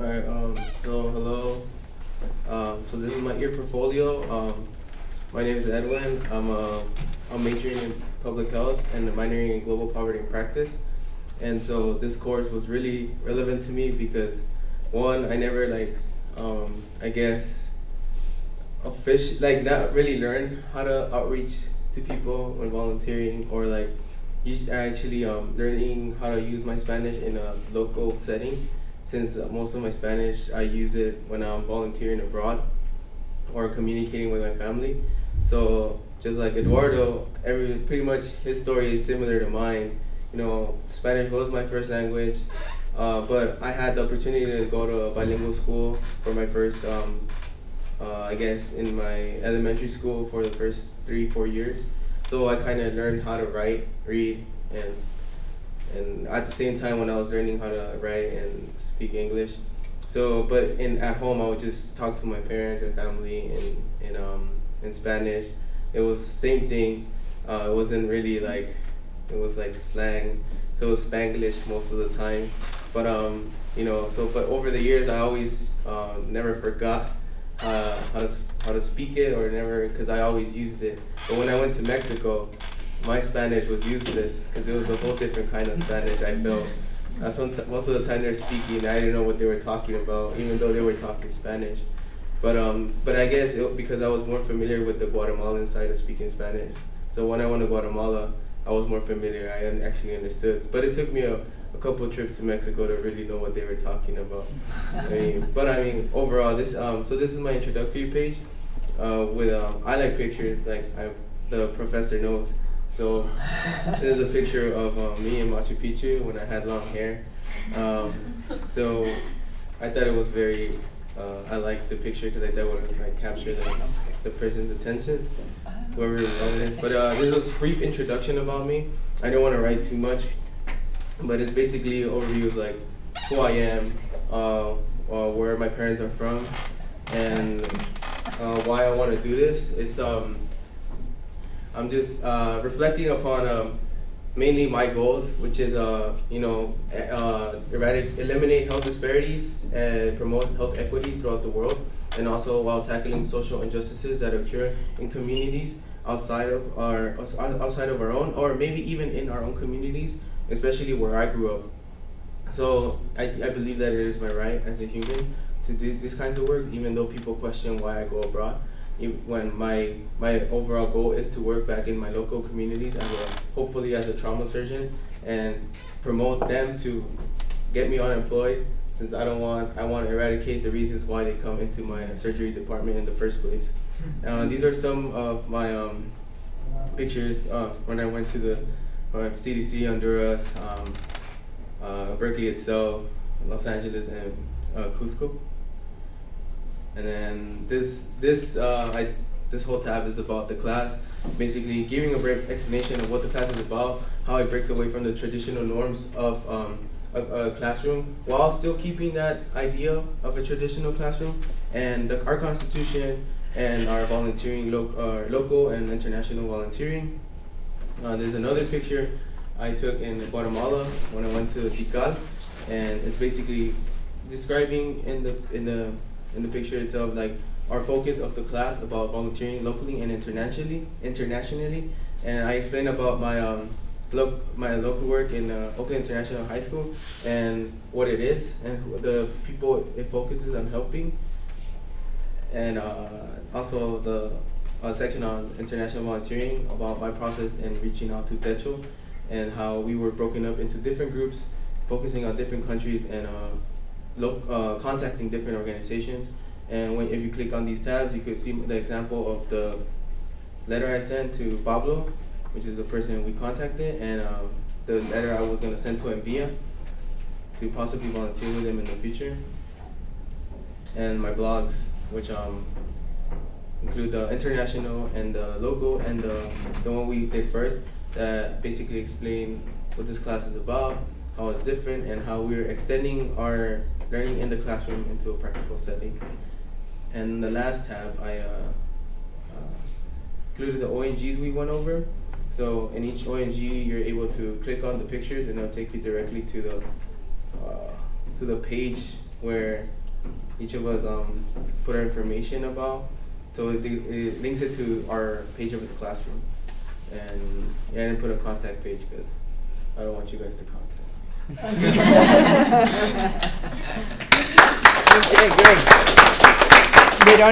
Alright, so hello. So this is my ear portfolio. My name is Edwin. I'm majoring in public health and minoring in global poverty and practice. And so this course was really relevant to me because one, I never I guess, not really learned how to outreach to people when volunteering or actually learning how to use my Spanish in a local setting since most of my Spanish I use it when I'm volunteering abroad or communicating with my family. So just like Eduardo, pretty much his story is similar to mine. You know, Spanish was my first language, but I had the opportunity to go to a bilingual school for my first, I guess, in my elementary school for the first 3-4 years. So I kind of learned how to write, read, and at the same time when I was learning how to write and speak English. So, but at home I would just talk to my parents and family in Spanish. It was same thing. It wasn't really it was like slang, so it was Spanglish most of the time. But but over the years I always never forgot how to speak it or never, because I always used it. But when I went to Mexico, my Spanish was useless because it was a whole different kind of Spanish. I felt most of the time they're speaking, I didn't know what they were talking about, even though they were talking Spanish. But I guess because I was more familiar with the Guatemalan side of speaking Spanish. So when I went to Guatemala, I was more familiar. I actually understood. But it took me a couple of trips to Mexico to really know what they were talking about. Overall, this is my introductory page. I like pictures, the professor knows. So this is a picture of me in Machu Picchu when I had long hair. So I thought it was very, I liked the picture because I thought it would capture the person's attention, whoever was on it. But this is a brief introduction about me. I don't want to write too much, but it's basically an overview of who I am, where my parents are from, and why I want to do this. I'm just reflecting upon mainly my goals, which is eliminate health disparities and promote health equity throughout the world, and also while tackling social injustices that occur in communities outside of our own, or maybe even in our own communities, especially where I grew up. So I believe that it is my right as a human to do these kinds of work, even though people question why I go abroad. When my overall goal is to work back in my local communities hopefully as a trauma surgeon and promote them to get me unemployed, since I want to eradicate the reasons why they come into my surgery department in the first place. These are some of my pictures when I went to the CDC, Honduras, Berkeley itself, Los Angeles, and Cusco. And then this whole tab is about the class, basically giving a brief explanation of what the class is about, how it breaks away from the traditional norms of a classroom, while still keeping that idea of a traditional classroom, and our constitution and our volunteering, local and international volunteering. There's another picture I took in Guatemala when I went to Tikal, and it's basically describing in the picture itself our focus of the class about volunteering locally and internationally. And I explained about my local work in Oakland International High School and what it is and the people it focuses on helping, and also the section on international volunteering about my process in reaching out to Techo and how we were broken up into different groups focusing on different countries and contacting different organizations. And if you click on these tabs, you could see the example of the letter I sent to Pablo, which is the person we contacted, and the letter I was going to send to Envia to possibly volunteer with them in the future. And my blogs, which include the international and the local, and the one we did first, that basically explain what this class is about, how it's different, and how we're extending our learning in the classroom into a practical setting. And the last tab, I included the ONGs we went over. So in each ONG, you're able to click on the pictures, and it'll take you directly to the page where each of us put our information about. So it links it to our page of the classroom. And yeah, I didn't put a contact page because I don't want you guys to contact. Okay, great. We don't